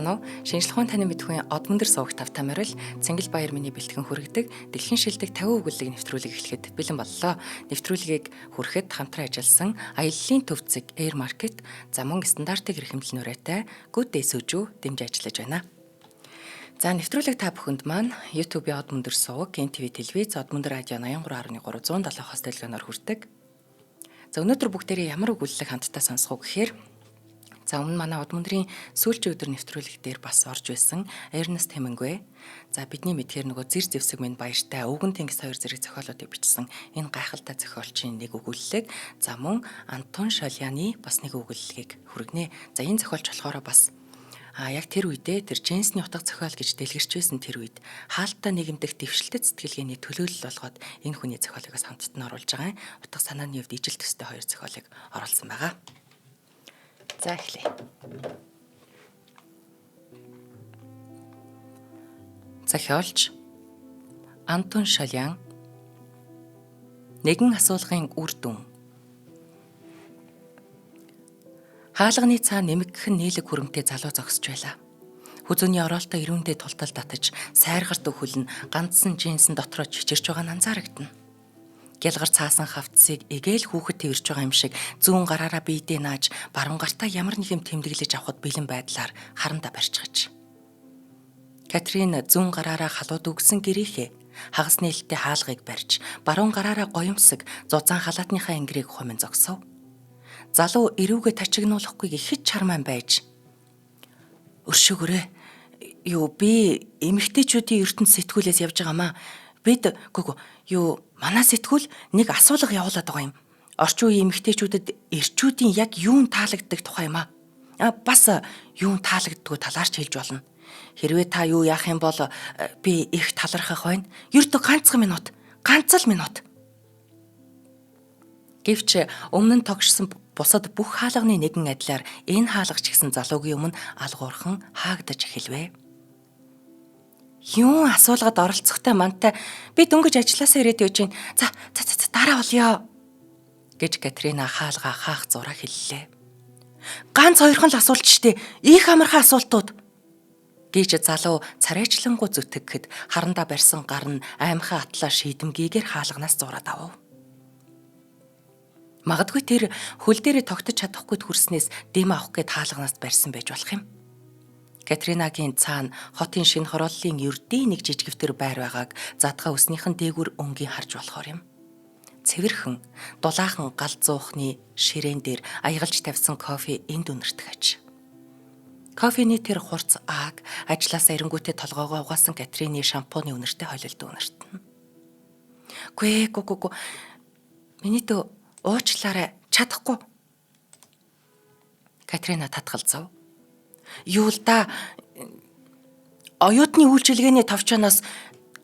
байна уу? Шинжлэх ухааны таны мэдхүйн од мөндөр суугч тавтай морил Цэнгэл Баяр миний бэлтгэн хүргэдэг дэлхийн шилдэг 50 өгүүллэг нэвтрүүлэг эхлэхэд бэлэн боллоо. Нэвтрүүлгийг хүрэхэд хамтран ажилласан аяллаа төвцөг Air Market за мөн стандартыг эрхэмлэн өрөөтэй Good Day Сүжүү дэмжиж ажиллаж байна. За нэвтрүүлэг та бүхэнд маань YouTube-ийн од мөндөр сууг, NTV телевиз, од мөндөр радио 83.307 хост дэлгэнээр хүрдэг. За өнөөдөр бүгдээрээ ямар өгүүлэлэг хамтдаа сонсох уу гэхээр за өмнө манай од мөндрийн сүүлчийн өдөр нэвтрүүлэг дээр бас орж байсан Ernest Hemingway. За бидний мэдхээр нөгөө зэр зэвсэг минь баяртай өвгөн тэнгис хоёр зэрэг зохиолуудыг бичсэн энэ гайхалтай зохиолчийн нэг өгүүлэлэг. За мөн Антон Шольяны бас нэг өгүүлэлгийг хүргэнэ. За энэ зохиолч болохоор бас яг тэр үедээ тэр Джейнсний утга зохиол гэж дэлгэрч байсан тэр үед хаалттай нийгэмдэх дэвшилтэт сэтгэлгээний төлөөлөл болгоод энэ хүний зохиолыг бас хамтд нь оруулж байгаа. Утга санааны хувьд ижил төстэй хоёр зохиолыг оруулсан байгаа. За эхлэе. Зохиолч Антон Шольян. Нэгэн асуулгын үр дүн. Хаалганы цаа нэмэгдэх нь нийлэг хүрэмтэй залуу зогсож байла. Хүзүүний ороолтой ирүүндээ тултал татаж, сайргарт өхөл нь ганцсан джинсэн дотроо чичирч байгаа нь анзаарагдана. Гялгар цаасан хавцсыг эгээл хүүхэд тэрж байгаа юм шиг зүүн гараараа биедээ нааж, баруун гартаа ямар нэг юм тэмдэглэж авахд бэлэн байдлаар харандаа барьчихаж. Катрин зүүн гараараа халууд үгсэн гэрээхээ хагас нээлттэй хаалгыг барьж, баруун гараараа гоёмсог зузаан халаатныхаа ангирыг хумын зогсов. Залуу эрүүгээ тачигнуулахгүй ихэд чармаан байж өршөөгөрөө юу би эмэгтэйчүүдийн ертөнд сэтгүүлээс явж байгаамаа. Бид манай сэтгүүл нэг асуулга явуулаад байгаа юм. Орчин үеийн эмэгтэйчүүдэд эрчүүдийн яг юун таалагддаг тухай юм аа. Бас юун таалагддгүй талаарч хэлж болно. Хэрвээ та юу яах юм бол би их талархах байна. Ердөө ганцхан минут. Ганц л минут. Гэвч өмнө нь тогшсон бусад бүх хаалганы нэгэн адилаар энэ хаалгач гэсэн залуугийн өмнө алгуурхан хаагдаж эхэлвэ. Юун асуулгад оролцохтой мантай би дөнгөж ажилласаа ирээд явж байна. За дараа болёо гэж Катрина хаалгаа хаах зураа хэллээ. Ганц хоёрхан л асуулт штэ. Их амархан асуултууд гэж залуу царайчлангуу зүтгэхэд харандаа барьсан гар нь аймхаа атлаа шийдэмгийгээр хаалганаас зураад авав. Магадгүй тэр хөл дээрээ тогтож чадахгүй хүрснээс дэм авах гэд хаалганаас барьсан байж болох юм. Катринагийн цаана хотын шинэ хорооллын ердийн нэг жижигвтер байр байгааг задгаа өснийхэн дээгүр өнгийн харж болохоор юм. Цэвэрхэн, дулаахан гал зуухны ширээн дээр аягалж тавьсан кофе энд үнэртэх аж. Кофений тэр хурц ааг ажлаасаа ирэнгүүтээ толгоогоо угаасан Катрины шампуны үнэртэй хойлолд үнэртэн. Гүй. Миний дөө уучлаарай, чадахгүй. Катрина татгалзав. Юу л да. Оюутны үйлчилгээний товчоноос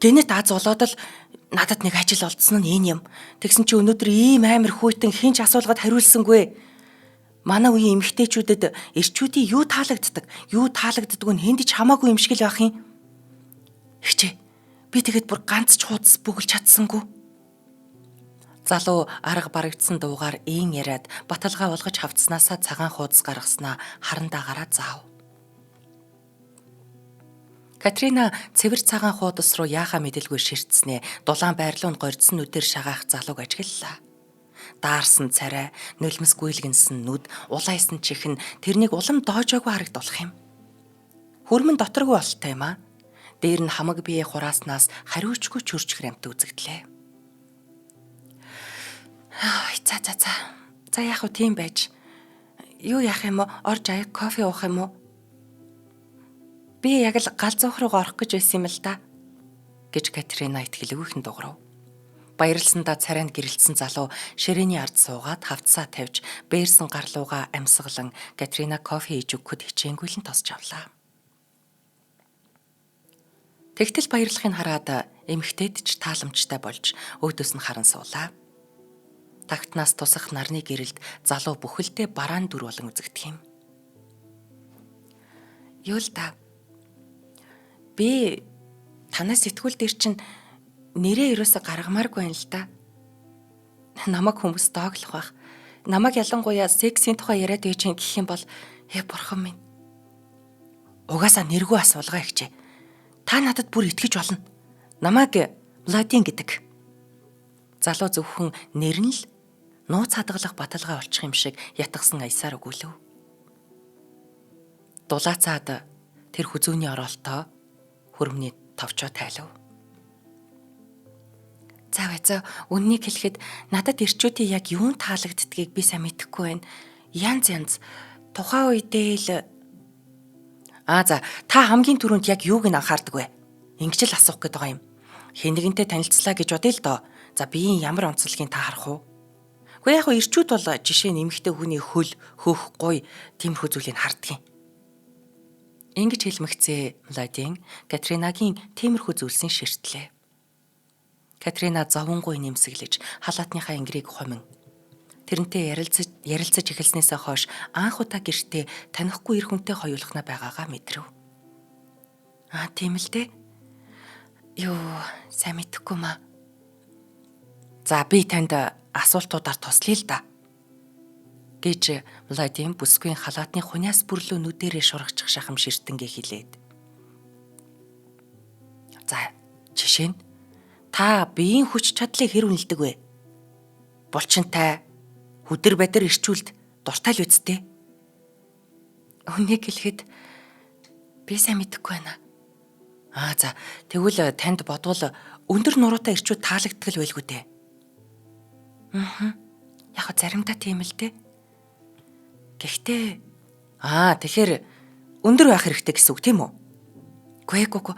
генет аз болоод л надад нэг ажил олдсон нь энэ юм. Тэгсэн чи өнөөдөр ийм амар хүйтэн хинч асуулгад хариулсангүй. Манай үеийн эмэгтэйчүүдэд эрчүүдийн юу таалагддаг нь хэнд ч хамаагүй юм шиг л байх юм. Ихчээ. Би тэгэд бүр ганц ч хуудас бүгэлж чадсангүй. Залуу арга барагдсан дуугаар ийн яриад баталгаа болгож хавцснаасаа цагаан хуудас гаргаснаа харандаагараа заав. Катрина цэвэр цагаан хуудас руу яахаа мэдэлгүй ширтснээ дулаан байрлуун горьдсон нүдээр шагаах залууг ажиглалаа. Даарсан царай, нулимс гүйлгэнсэн нүд, улайсан чихэн тэрнийг улам доожоогүй харагдуулах юм. Хөрмөн доторгүй болтой юм аа. Дээр нь хамаг бие хурааснаас хариучгүй чүрчгэр амт үзэгдлээ. За яах вэ тийм байж? Юу яах юм уу? Орж аяг кофе уух юм уу? Би яг л гал зуух руу орох гэж байсан юм л да. Гэж Катрина итгэлгүй дуурав. Баярлсандаа царайнд гэрэлтсэн залуу ширээний ард суугаад хавцаа тавьж бээрсэн гарлууга амьсгалан Катрина кофе иж өгөхөд хичээнгүйлэн тосч авлаа. Тэгтэл баярлахыг хараад эмэгтэйд ч тааламжтай болж өөдөөс нь харан суулаа. Тагтнаас тусах нарны гэрэлд залуу бүхэлдээ бараан дүр болон үзэгдэх юм. Юу л да. Би танаас сэтгүүл дээр чинь нэрээ ерөөсө гаргамааргүй юм л да. Намайг хүмүүс дооглох байх. Намайг ялангуяа сексийн тухай яриад байж гэх юм бол бурхан минь. Угаасаа нэргүй асуулгаа ихжээ. Та надад бүр итгэж болно. Намайг Владимир гэдэг. Залуу зөвхөн нэр нь л нууц хадгалах баталгаа олчих юм шиг ятгсан аясаар өгүүлв. Дулаацаад тэр хүзүүний оролтоо хөрмний товчоо тайлав. За үннийг хэлэхэд надад ирчүүдийн яг юун таалагддгийг би сайн мэдэхгүй байна. Янз тухайн үедээ л та хамгийн түрүүнд яг юуг нь анхаардаг вэ? Ингэж л асуух гээд байгаа юм. Хэн нэгэнтэй танилцлаа гэж бодъё л доо. За биеийн ямар онцлогийг та харах уу? Гэхдээ яг ирчүүд бол жишээ нь эмэгтэй хүний хөл, хөх, гуй тиймэрхүү зүйлийг харддаг юм. Ингэж хэлмэгцээ Владимир Катринагийн тиймэрхүү зүйлсийн ширтлээ. Катрина зовонгуй нэмсэглэж халаатныхаа ингрийг хомин. Тэрнтэй ярилцаж эхэлснээсээ хойш анх удаа гэртээ танихгүй эр хүнтэй хоёулахна байгаагаа мэдрэв. Тийм л дээ. Сайн мэдэхгүй маа. За би танд асуултуудаар туслая л да. Гэж Владимир бүсгүй халаатны хуниас бүрлөө нүдэрээ шургачих шахам ширтэнгээ хэлээд. За жишээ нь та биеийн хүч чадлыг хэр үнэлдэг вэ? Булчинтай, хүдэр бадар ирчүүлд дуртай л үсттэй. Үнийг хэлэхэд би сайн мэдэхгүй байна. Тэгвэл танд бодвол өндөр нуруутай ирчүүд таалагддаг л байлгүй дээ. Яг заримдаа тийм л дээ. Гэхдээ тэгэхээр өндөр байх хэрэгтэй гэсэн үг тийм үү? Үгүй.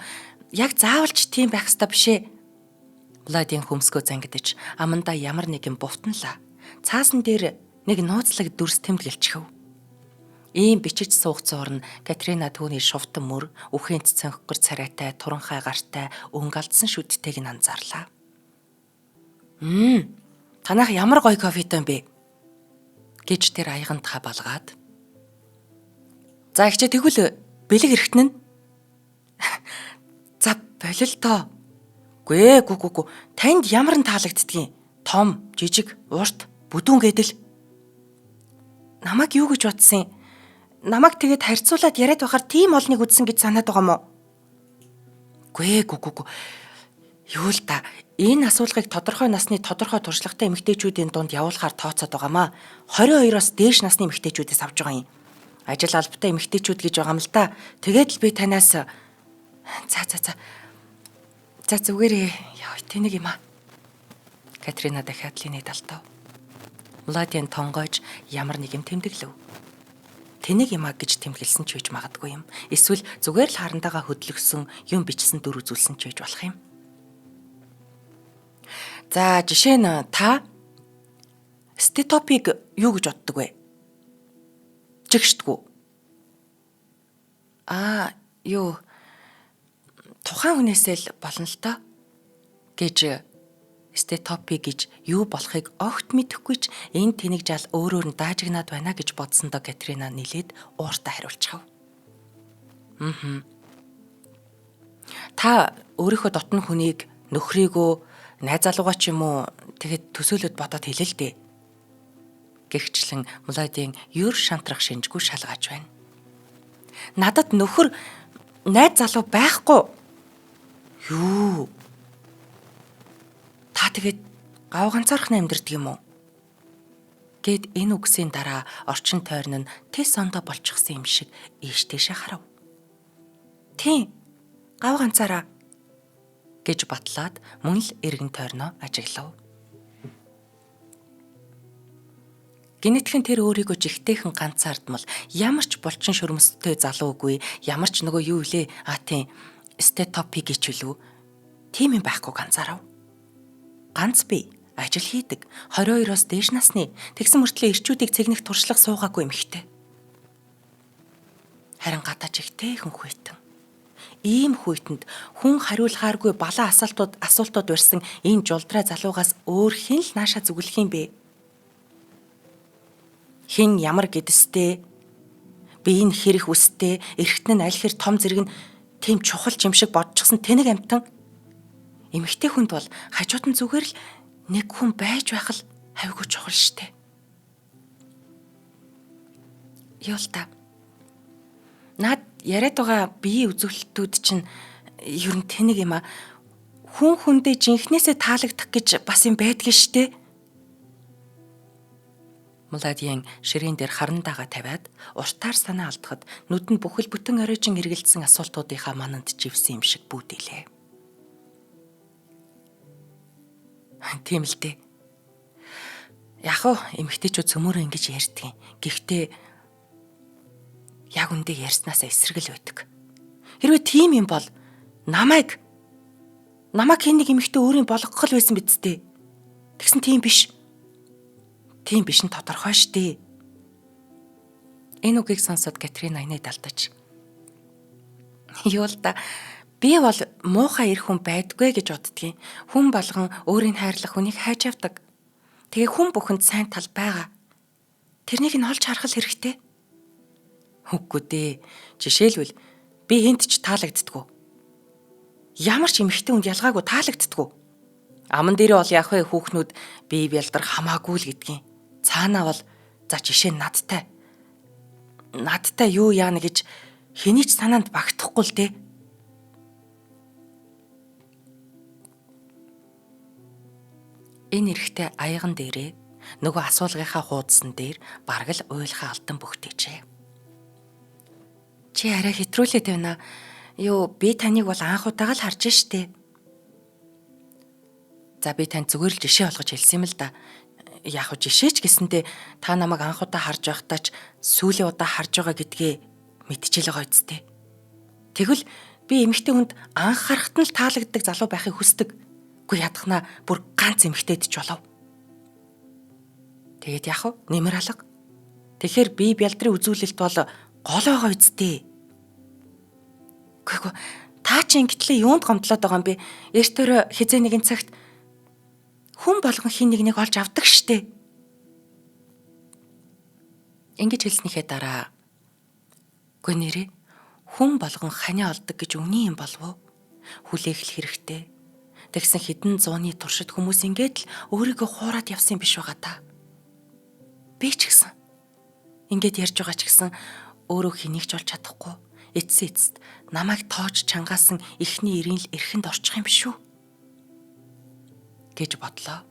Яг заавалч тийм байх ёстой биш ээ. Владимир хөмсгөө зангидж амандаа ямар нэгэн бувтанлаа. Цаасан дээр нэг нууцлаг дүрс тэмдэглэчихв. Ийм бичиж суугцоор нь Катрина түүний шувтан мөр, үхэнц цонхгор царайтай, туранхай гартай, өнгөлдсөн шүдтэйг нь анзаарлаа. Танах ямар гоё кофетэй юм бэ? Гэж тэр аягантхаа балгаад. За ихчээ тэгвэл бэлэг эргэтэн нь. За болилтоо. Үгүй. Танд ямар нь таалагддгийг? Том, жижиг, урт, бүдүүн гэдэл. Намайг юу гэж бодсон юм? Намайг тэгээд харьцуулаад яриад байхаар тийм олныг үзсэн гэж санаад байгаа юм уу? Үгүй. Юу л та. Энэ асуулгыг тодорхой насны тодорхой туршлагатай эмэгтэйчүүдийн дунд явуулахаар тооцоод байгаамаа. 22-оос дээш насны эмэгтэйчүүдээс авч байгаа юм. Ажил албатай эмэгтэйчүүд гэж байгаа юм л да. Тэгээд л би танаас За зүгээрээ тэнэг юм аа. Катрина дахиад линий талтав. Владимир тонгойж ямар нэг юм тэмдэглэв. Тэнэг юм аа гэж тэмдэглэсэн ч үеж магадгүй юм. Эсвэл зүгээр л харандаага хөдлөгсөн юм бичсэн дүр үзүүлсэн ч үеж болох юм. За жишээ нь та стетопиг юу гэж боддог вэ? Жигшдгүү. Тухайн хүнээсээ л болно л доо гэж стетопи гэж юу болохыг огт мэдэхгүй ч энэ тэнэг жал өөрөөр нь даажигнаад байна гэж бодсондоо Катрина нилээд ууртаа хариулчихав. Та өөрийнхөө дотн хүнийг нөхрийгөө найз залуугаа ч юм уу тэгэд төсөөлөд бодоод хэлээ л дээ. Гэгчлэн Владимир юр шантрах шинжгүй шалгааж байна. Надад нөхөр найз залуу байхгүй. Юу? Та тэгээд гав ганцаархнаа амьдэрдэг юм уу? Гэд энэ үгсийн дараа орчин тойрон нь тэс ондоо болчихсон юм шиг ийш тийшээ харав. Тийм, гав ганцаараа гэж батлаад мөн л эргэн тойрноо ажиглав. Гинэтхэн тэр өөрийгөө жигтэйхэн ганцаардмал ямар ч булчин шөрмөстэй залуугүй, ямар ч нөгөө юу илээ тийм стетопи гэж үлээ. Тийм юм байхгүй ганцаарав. Ганц би ажил хийдэг 22-оос дээш насны тэгсэн мөртлөө ирчүүдийг цэгнэх туршлага суугаагүй эмэгтэй. Харин гадаж жигтэйхэн хүйтэн. Ийм хүйтэнд хүн хариулахааргүй балаа асуултууд барьсан энэ жулдраа залуугаас өөр хэн л наашаа зүглэх юм бэ? Хэн ямар гэдэстэй, биеийн хэрэг үстэй, эргэтэн нь аль хэр том зэрэг нь тийм чухал юм шиг бодчихсон тэнэг амтан. Эмэгтэй хүнд бол хажууд нь зүгээр л нэг хүн байж байх л хавьгүй чухал штэ. Юу л та. Наад яриад байгаа биеийн үзүүлэлтүүд чинь ер нь тэнэг юм а. Хүн хүндээ жинхнээсээ таалагдах гэж бас юм байдгийн штэ. Муладийн ширээн дээр харандаага тавиад уртаар санаа алдахад нүдэнд бүхэл бүтэн оройжин эргэлдсэн асуултуудынхаа мананд живсэн юм шиг бүүдээлээ. Тийм л дээ. Яг уу эмэгтэйчүүд цөмөрөө ингэж ярьдгийн. Гэхдээ яг үндэ ярьснаасаа эсрэгэл байдаг. Хэрвээ тийм юм бол намайг хэн нэг эмэгтэй өөрийн болгох л байсан биз дээ. Тэгсэн тийм биш. Тийм биш нь тодорхой штэ. Энэ үгийг сонсоод Катрин айнад алдаж. Юу л да. Би бол муухай эр хүн байдгүй гэж боддгийн. Хүн болгон өөрийг хайрлах хүнийг хайж авдаг. Тэгээ хүн бүхэнд сайн тал байгаа. Тэрнийг нь олж харах хэрэгтэй. Үгүй дээ. Жишээлбэл би энд ч таалагддаггүй. Ямар ч эмэгтэй хүнд ялгаагүй таалагддаггүй. Аман дээрээ бол яах вэ хүүхнүүд бие бялдар хамаагүй л гэдгийг. Цаанаа бол за жишээ нь надтай. Надтай юу яана гэж хэний ч санаанд багтахгүй л дээ. Энэ эрэхтэй аяган дээрээ нөгөө асуулгынхаа хуудсан дээр бараг л уйлахаа алтан бөхтэйчээ. Чи арай хэтрүүлээд байна. Юу би таныг бол анх удаага л харж штэ. За би танд зүгээр л жишээ олгож хэлсэн юм л да. Яг хөө жишээч гэсэндээ та намайг анх удаа харж байхдаа ч сүүлийн удаа харж байгаа гэдгээ мэдчихэл байгаа үсттэй. Тэгвэл би эмэгтэй хүнд анх харахад нь л таалагддаг залуу байхыг хүсдэг. Үгүй ядахнаа бүр ганц эмэгтэйд ч болов. Тэгээд яах вэ? Нэмэр алга. Тэгэхээр би бялдрын үзүүлэлт бол гол байгаа үсттэй. Үгүй та чи ингэтлээ юунд гомдлоод байгаа юм бэ? Эртөө хизээ нэгэн цагт хүн болгон хин нэг олж авдаг штэ. Ингэж хэлснийхээ дараа үгүй нэрээ хүн болгон ханиа олдог гэж үний юм болов уу? Хүлээх хэрэгтэй. Тэгсэн хэдэн зууны туршид хүмүүс ингээд л өөрийгөө хуураад явсан биш байгаа та. Би ч гэсэн ингээд ярьж байгаа ч гэсэн өөрөө хэнийг ч олж чадахгүй. Эцэст намайг тоож чангаасан эхний ирийн л эрхэнд орчих юм биш үү? Гэж бодлоо.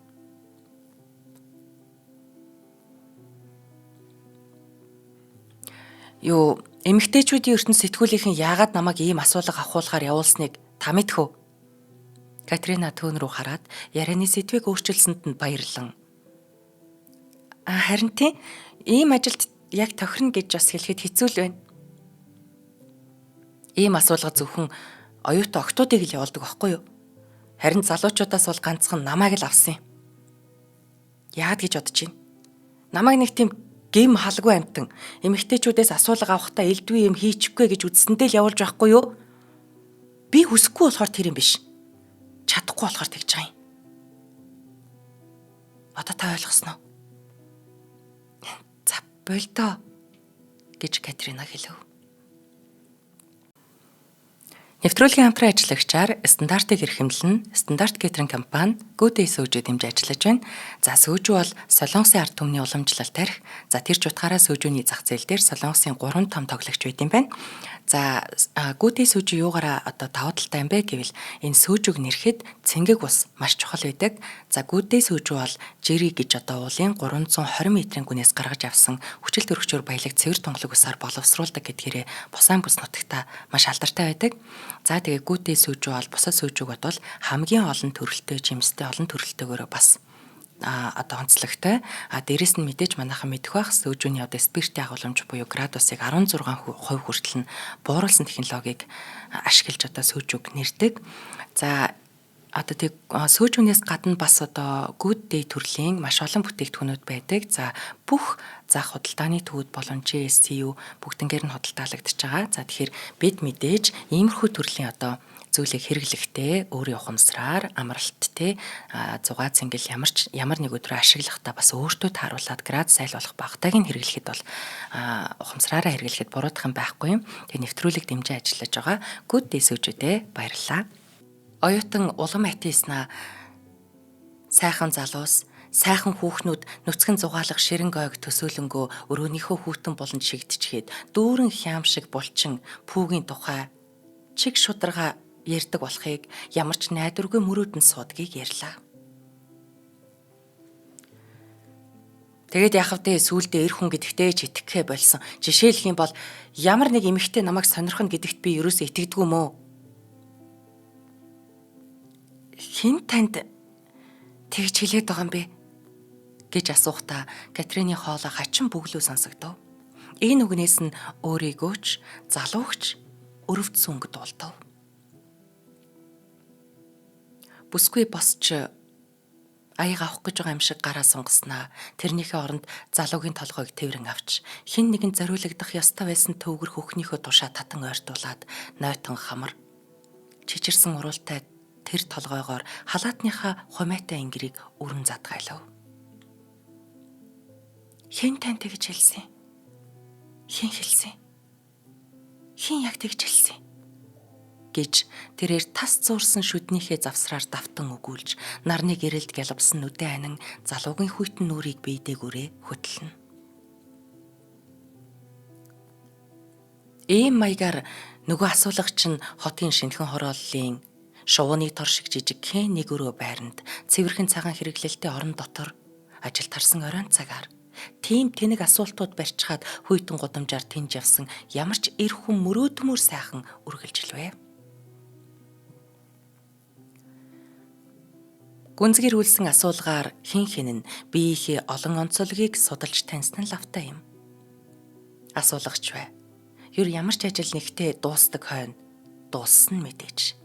Юу эмэгтэйчүүдийн ертөнд сэтгүүлийнхэн яагаад намайг ийм асуулга авахуулахаар явуулсныг та мэдэх үү? Катрина түүн рүү хараад ярианы сэдвийг өөрчилсөнд нь баярлан. Харин тийм ийм ажилд яг тохирно гэж бас хэлэхэд хэцүү л байна. Ийм асуулга зөвхөн оюутан октоодыг л явуулдаг байхгүй юу? Харин залуучуудаас бол ганцхан намайг л авсан юм. Яад гэж бодож байна. Намайг нэг тийм гим халгүй амтан эмэгтэйчүүдээс асуулга авахдаа элдвээ юм хийчихгүй гэж үздсэндээ л явуулж байхгүй юу? Би хүсэхгүй болохоор тэр юм биш. Чадахгүй болохоор тэгж байгаа юм. Одоо та ойлгосноо? За болдоо гэж Катрина хэлв. Нэвтрүүлгийн хамтран ажиллагчаар стандартыг эрхэмлэн стандарт кетеринг компани Good Day сүүжүүд хэмжиж ажиллаж байна. За сүүжүү бол Солонгосын ард түмний уламжлалт тарих. За тэр ч утгаараа сүүжүүний зах зээл дээр Солонгосын 3 том тоглогч байт юм байна. За Good Day сүүжүү юугаараа одоо давуу талтай юм бэ гэвэл энэ сүүжүүг нэрхэд цэнгэг ус маш чухал байдаг. За Good Day сүүжүү бол Jerry гэж одоо уулын 320 метрийн гүнээс гаргаж авсан хүчил төрөгчөөр баялаг цэвэр тунгалаг усаар боловсруулдаг гэдгээрээ бусаан бүс нутагта маш алдартай байдаг. За тэгээ Good Day сүүжүү бол бусад сүүжүүгүүд бол хамгийн олон төрөлтэй, жимстэй олон төрөлтэйгээр бас одоо онцлогтой. Дээрэс нь мэдээж манайхан мэдэх байх сүүжүүний одоо спиртийн агуулмж буюу градусыг 16% хүртэл нь бууруулсан технологиг ашиглаж одоо сүүжүүг нэрдэг. За одоо тэг сүүжүүнээс гадна бас одоо Good Day төрлийн маш олон бүтээгдэхүүнүүд байдаг. За бүх заах худалдааны төвүүд болон GSCU бүгднгээр нь худалдаалагдж байгаа. За тэгэхээр бид мэдээж иймэрхүү төрлийн одоо зүйлийг хэрэглэхдээ өөрийн ухамсараар амралттай зугаа цэнгэл ямар нэг өдрөө ашиглахдаа бас өөртөө тааруулаад градус айл болох багтааг нь хэрэглэхэд бол ухамсараараа хэрэглэхэд буруудах юм байхгүй юм. Тэгээ нэвтрүүлэг дэмжиж ажиллаж байгаа Good Day сүүжүүдээ баярлалаа. Оюутан улам атиснаа сайхан залуус Сайхан хүүхнүүд нүцгэн зугаалга ширэн гойг төсөөлөнгөө өрөөнийхөө хүүтэн болон шигдчихэд дүүрэн хям шиг булчин пүүгийн тухай чиг шударга ярьдаг болохыг ямар ч найдваргүй мөрөөдөн суудгийг ярьлаа. Тэгээд яхав дээ сүүлдээ эр хүн гэдэгтээ ч итгэхэ болсон. Жишээлх юм бол ямар нэг эмэгтэй намайг сонирхно гэдэгт би ерөөсөө итгэдэггүй мөө. Хэн танд тэгж хэлээд байгаа юм бэ? Гэж асуухтаа Катрины хоолой хачин бөглөө сонсогдов. Энэ үгнээс нь өөрийгөө ч залуугч өрөвдсөн өнгөд болдов. Бүсгүй босч аяг авах гэж байгаа юм шиг гараа сунгаснаа тэрнийхээ оронд залуугийн толгойг тэрэн авч хэн нэгэн зориулагдах ёстой байсан төвгөр хөхнийхөө тушаа татан ойртуулад нойтон хамар чичирсэн уралтай тэр толгойгоор халаатныхаа хумайтай ангирыг өрн задгайлав. Хэн тань тэгж хэлсэн? Хэн хэлсэн? Хэн яг тэгж хэлсэн? Гэж тэрээр тас зуурсан шүднийхээ завсраар давтан өгүүлж нарны гэрэлд гялбсан нүдэн анин залуугийн хүйтэн нүрийг бийдээгүүрээ хөтлөнө. Ийм маягаар нөгөө асуулагч нь хотын шинэхэн хорооллын шувууны тор шиг жижиг хэн нэг өрөө байранд цэвэрхэн цагаан хэрэглэлтэй орон дотор ажил тарсан оройн цагаар тийм тэнэг асуултууд барьчихад хүйтэн гудамжаар тэнж явсан ямар ч эр хүн мөрөөдмөр сайхан үргэлжилвэ. Гүнзгийрүүлсэн асуулгаар хин хин нь биеийнхээ олон онцлогийг судалж таньсан л автай юм. Асуулагч бай. Юу ямар ч ажил нэгтээ дуустдаг хойно дууссан мэдээж.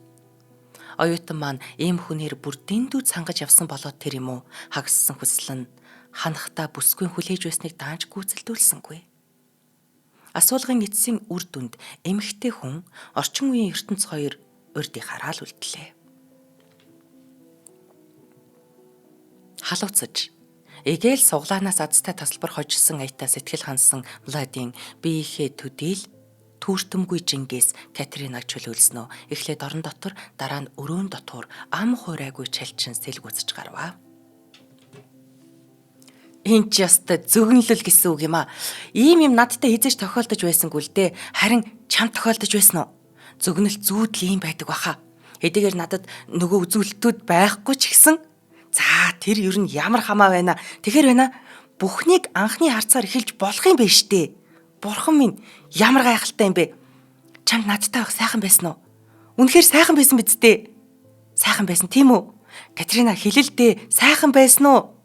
Оюутан маань ийм хүнээр бүр дэндүү цангаж явсан болоод тэр юм уу хагассан хүсэл нь ханахта бүсгүй хүлээж байсныг даанч гүйцэлдүүлсэнгүй. Асуулгын эцсийн үр дүнд эмэгтэй хүн орчин үеийн ертөнц хоёр урдыг хараал үлдлээ. Халууцаж эгээл суглаанаас азтай тасалбар хожсон аятаа сэтгэл хансан Владийн биеийнхээ төдийл түүртэмгүй жингээс Катринаг чөлөөлснөө эхлээд орон дотор дараа нь өрөөн дотор ам хуурайгүй чалчин сэлгүүцэж гарваа. Энэ ч ястай зөгнөлөл гэсэн үг юм аа. Ийм юм надтай эзэж тохиолдож байсангүй л дээ. Харин чам тохиолдож байсан уу? Зөгнөл зүүдл ийм байдаг баха. Хэдийгээр надад нөгөө үзүүлэлтүүд байхгүй ч гэсэн за тэр ер нь ямар хамаа байна. Тэгэхэр байна. Бүхнийг анхны харцаар эхэлж болох юм биш дээ. Бурхан минь ямар гайхалтай юм бэ? Чамд надтай байх сайхан байсан уу? Үнэхээр сайхан байсан биз дээ. Сайхан байсан тийм үү? Катрина хэлэлдээ сайхан байсан уу?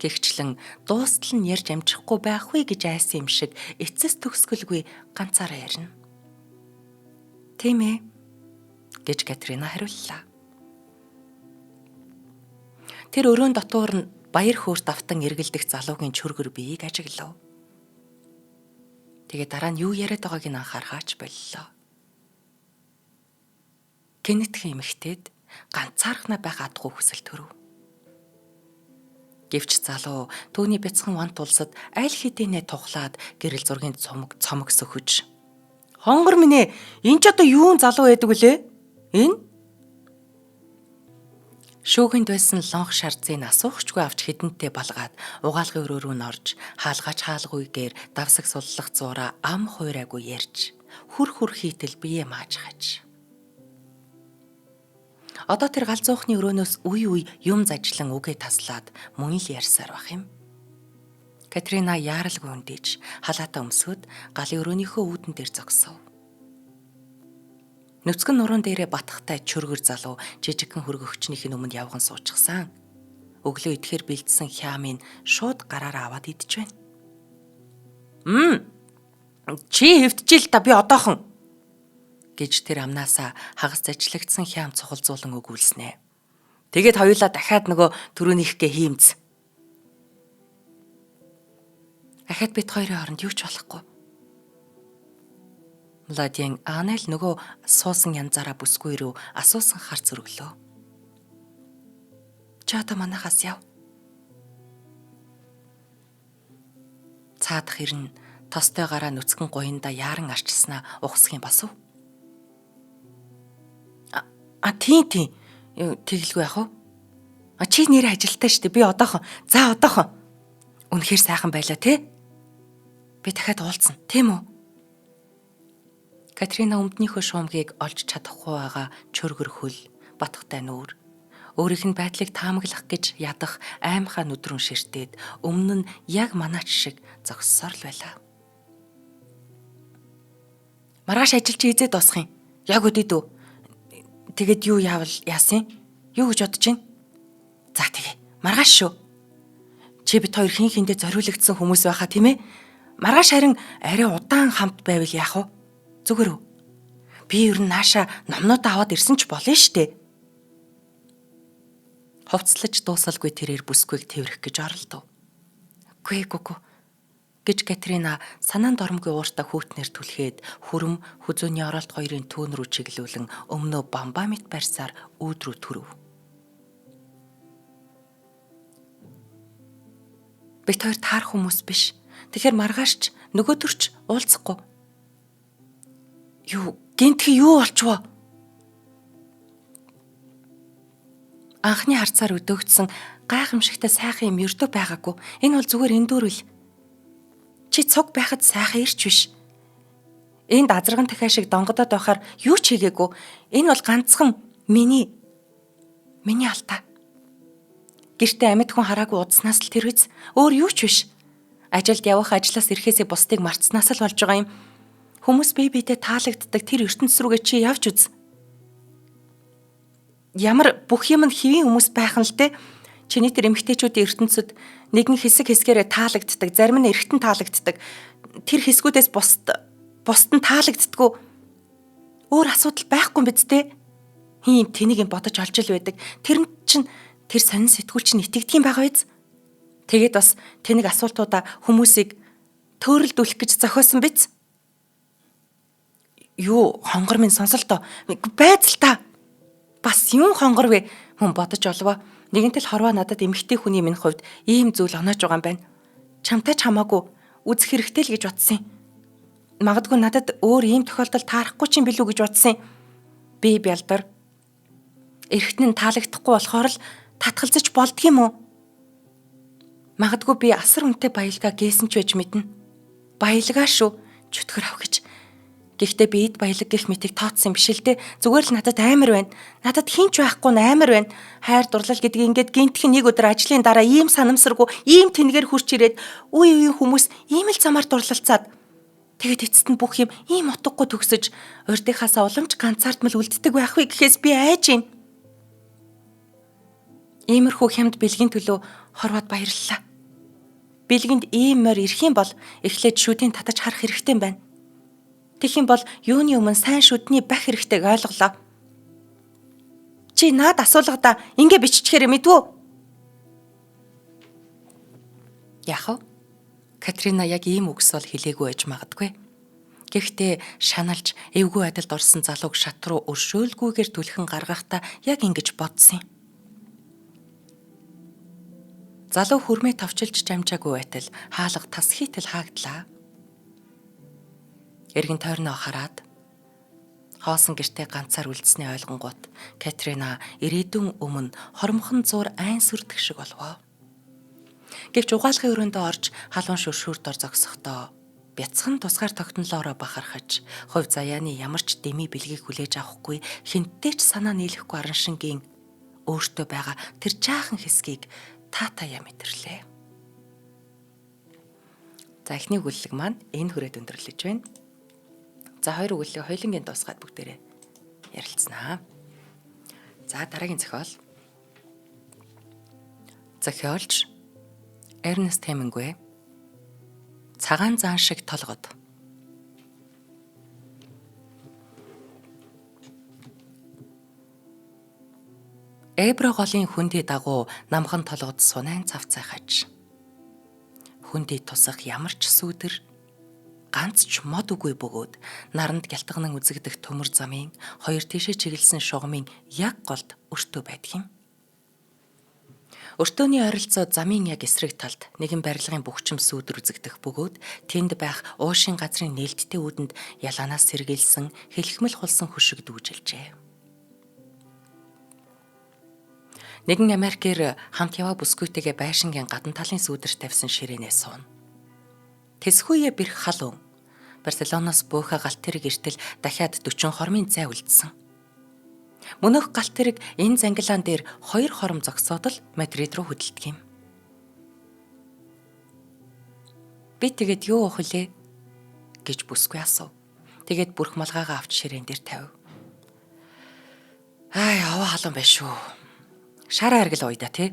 Гэгчлэн дуустал нь ярьж амжихгүй байхгүй гэж айсан юм шиг эцэс төгсгөлгүй ганцаараа ярина. Тийм ээ гэж Катрина хариуллаа. Тэр өрөөнд дотуур нь баяр хөөрт автан эргэлдэх залуугийн чөргөр биеийг ажиглав. Тэгээ дараа нь юу яриад байгааг нь анхаархаач боллоо. Гэнэтхэн эмэгтэйд ганцаархнаа байх адгүй хүсэл төрөв. Гэвч залуу түүний бяцхан вант улсад аль хэдийнэ тухлаад гэрэл зургийн цомог сөхөж. Хонгор минь энэ ч одоо юун залуу байдаг вүлээ? Энэ шүүгэнд байсан лонх шарцыг асуухчгүй авч хідэнтэй балгаад угаалгын өрөө рүү норж хаалгач хаалгүйгээр давсаг суллах зураа ам хуурайгүй ярьж хүр хийтэл бие мааж хаж. Одоо тэр галзуухны өрөөнөөс үе юм зажлан үгээ таслаад мөн л ярьсаар бах юм. Катрина яаралгүй үндэж халаатаа өмсөд галын өрөөнийхөө үүдэн дээр зогсов. Нүцгэн нуруунд дээрээ батхтай чөргөр залуу жижигхэн хөргөгчнийхээ өмнө явган суучихсан. Өглөө идэхээр бэлдсэн хяамын шууд гараараа аваад идэж байна. Чи хэвтжил та би одоохон гэж тэр амнаасаа хагас зажлагдсан хям цохолзуулан өгүүлснэ. Тэгээд хоёулаа дахиад нөгөө түрүүнийхгээ хиймц. Ахад бит хоёрын хооронд юу ч болохгүй. Владийн Анел нөгөө суусан янзаараа бүсгүй рүү асуусан харц өргөлөө. Чи одоо манахаас яв. Цаадах ирнэ тостой гараа нүцгэн гуйнда яаран арчилснаа ухсах юм басв. Тийм. Тэгэлгүй яах вэ? Чи нэр ажилтаа штэ. Би одоохон. За одоохон. Үнэхээр сайхан байлаа те. Би дахиад уулзсан. Тийм үү? Катрина өмднийхөө шуумгийг олж чадахгүй байгаа чөргөр хөл, батхтай нүүр. Өөрийнх нь байдлыг таамаглах гэж ядах аймхаа нүдрүүн ширтээд өмнө нь яг манаач шиг зогссоор л байлаа. Маргааш ажиллаж ийзээ дуусах юм. Яг үдээд үү? Тэгэд юу яасан? Юу гэж бодож байна? За тэгээ. Маргааш шүү. Чи бит хоёр хин хиндэ зориулагдсан хүмүүс байхаа тийм ээ? Маргааш харин арай удаан хамт байвал яах вэ? Зүгээр үү? Би ер нь нааша номнуудаа аваад ирсэн ч болно штэ. Хувцлаж дуусалгүй тэрээр бүсгүйг тэрэх гэж оролдов. Үгүй гэж Катрина санаанд оромгүй ууртаа хүүтнэр түлхээд хүрэм хүзөөний оролт хоёрын түүн рүү чиглүүлэн өмнөө бамбамит барьсаар өөдрөө түрв. Бид хоёр таарах хүмүүс биш. Тэгэхээр маргаашч нөгөөдөрч уулзахгүй. Гинтхи юу болчихвоо? Анхны харцаар өдөөгдсөн гайхамшигтай сайхан юм ердөө байгаагүй. Энэ бол зүгээр эндүүрэл. Чи цог байхад сайхан ирч биш. Энд азарган дахиа шиг донгодоод байхаар юу ч хийгээгүй. Энэ бол ганцхан миний алдаа. Гэртээ амьд хүн хараагүй удснаас л тэр биз. Өөр юу ч биш. Ажилд явах ажлаас ирэхээсээ бусдыг марцснаас л болж байгаа юм. Хүмүүс бие биедээ таалагддаг тэр ертөнц рүүгээ чи явж үз. Ямар бүх юм нь хэвийн хүмүүс байх нь л те. Чиний тэр эмэгтэйчүүдийн ертөнцид нэгэн хэсгээрээ таалагддаг, зарим нь эргэтэн таалагддаг. Тэр хэсгүүдээс бусд нь таалагддаггүй. Өөр асуудал байхгүй биз дээ. Хин тэнийг бодож олж ил байдаг. Тэр сонин сэтгүүл чинь итгэдэг юм байгаа биз. Тэгээд бас тэнийг асуултуудаа хүмүүсийг төөрөлдүүлэх гэж зохиосон биз. Юу хонгор минь сонсолтоо. Байц л та. Бас юм хонгор вэ? Хүн бодож олвоо. Нэгэнтэл хорвоо надад эмэгтэй хүний минь хувьд ийм зүйл оноож байгаа юм байна. Чамтай ч хамаагүй үзэх хэрэгтэй л гэж бодсон юм. Магадгүй надад өөр ийм тохиолдолд таарахгүй ч юм билүү гэж бодсон юм. Би бялдар. Эргэтэн нь таалагдахгүй болохоор л татгалзаж болдг юм уу? Магадгүй би асар үнэтэй баялгаа гээсэн ч байж мэднэ. Баялгаа шүү. Чөтгөр ав гэж. Гэхдээ би эд баялаг гэх мэтийг тооцсон юм биш л дээ. Зүгээр л надад амар байна. Надад хинч байхгүй нь амар байна. Хайр дурлал гэдэг ингээд гинтхэн нэг өдөр ажлын дараа ийм санамсаргүй, ийм тэнгээр хурч ирээд үе хүмүүс ийм л замаар дурлалцаад тэгээд эцэст нь бүх юм ийм утгагүй төгсөж урдынхаасаа уламж ганцаардмал үлддэг байх вэ гэхээс би айж байна. Иймэрхүү хямд бэлгийн төлөө хорвоод баярлалаа. Бэлгэнд ийм морь ирэх юм бол эхлээд шүдийн татаж харах хэрэгтэй юм байна. Тэгэх юм бол юуны өмнө сайн шүдний бах хэрэгтэйг ойлголоо. Чи наад асуулгада ингэ биччихээр мэдвүү? Яах вэ? Катрина яг ийм үгс бол хэлээгүй байж магадгүй. Гэхдээ шаналж эвгүй адалд орсон залууг шат руу өршөөлгүйгээр түлхэн гаргахдаа яг ингэж бодсон юм. Залуу хүрмээ товчилж жамжаагүй байтал хаалга тас хийтэл хаагдлаа. Эргэн тойрноо хараад хоосон гэртээ ганцаар үлдсэний ойлгонгууд Катрина ирээдүйн өмнө хормхон зуур айн сүрдэг шиг болвоо. Гэвч угаалгын өрөөндөө орж халуун шүршүүр дор зогсохдоо бяцхан тусгаар тогтнолоороо бахархаж хувь заяаны ямар ч дэмий бэлгийг хүлээж авахгүй хинттэй ч санаа нийлэхгүй араншингийн өөртөө байгаа тэр жаахан хэсгийг таатая мэдэрлээ. За эхний өгүүлэг маань энэ хүрээд өндөрлөж байна. За хоёр өгүүллийг хоёулангийн дуусгаад бүгдээрээ ярилцсанаа. За дараагийн зохиол. Зохиолч Эрнест Хемингуэй. Цагаан зан шиг толгод. Эбро голын хүндий дагуу намхан толгод сунайн цавцайхаж. Хүндий тусах ямар ч сүудэр ганц ч мод үгүй бөгөөд наранд гялтганан үзэгдэх төмөр замын хоёр тишээ чиглэсэн шугамын яг голд өртөө байдаг юм. Өртөөний ойролцоо замын яг эсрэг талд нэгэн барилгын бухчим сүудэр үзэгдэх бөгөөд тэнд байх уушин газрын нээлттэй үүдэнд ялаанаас сэргийлсэн хэлхмэл хулсан хөшиг дүүжилжээ. Нэгэн Америкээр хамт яваа бүсгүйтэйгээ байшингийн гадна талын сүүдэрт тавьсан ширээнээ сууна. Тэсхүүе бэрх халуун. Барселоноос буухаа галт тэрэг эртэл дахиад 40 хормын зай үлдсэн. Мөнөх галт тэрэг энэ зангилаан дээр 2 хором зогсоод л Мадрид руу хөдөлдөг юм. Би тэгээд юу уух вүлээ гэж бүсгүй асуув. Тэгээд бүрх малгайгаа авч ширээн дээр тавив. Аваа халуун байш шүү. Шараа аргил уйда тий.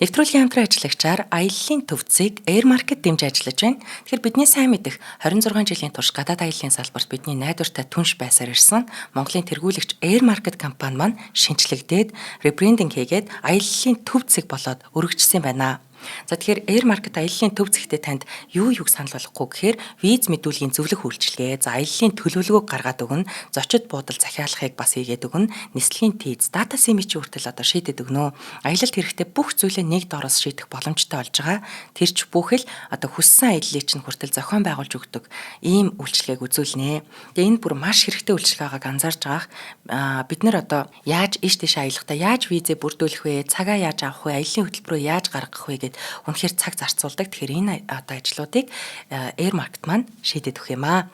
Нэвтрүүлгийн хамтран ажиллагчаар аяллаа төвцийг Air Market дэмжиж ажиллаж байна. Тэгэхээр бидний сайн мэдэх 26 жилийн турш гадаад аяллаа салбарт бидний найдвартай түнш байсаар ирсэн Монголын тэргүүлэгч Air Market компани маань шинчлэгдээд ребрендинг хийгээд аяллаа төвцийг болоод өргөжсөн байна. За тэгэхээр Air Market аяллаа төв зэгтээ танд юу санал болгохгүй гэхээр виз мэдүүлгийн зөвлөх үйлчилгээ, за аяллаа төлөвлөгөөг гаргаад өгнө, зочид буудал захиалгахыг бас хийгээд өгнө, нислэгийн тийз, дата симийн чи хүртэл одоо шийдэд өгнө. Аялалд хэрэгтэй бүх зүйлээ нэг доороос шийдэх боломжтой болж байгаа. Тэр ч бүхэл одоо хүссэн аяллыг чинь хүртэл зохион байгуулж өгдөг ийм үйлчилгээг үзүүлнэ. Тэгээ энэ бүр маш хэрэгтэй үйлчилгээ байгааг анзаарж байгаах. Бид нэр одоо яаж иш тийш аялахдаа яаж визээ бүрдүүлэх вэ, цагаа яаж авах вэ, аяллаа хөтөлбөрөө яаж гаргах вэ үнэхээр цаг зарцуулдаг. Тэгэхээр энэ одоо ажлуудыг Air Market маань шийдэд өгөх юм аа.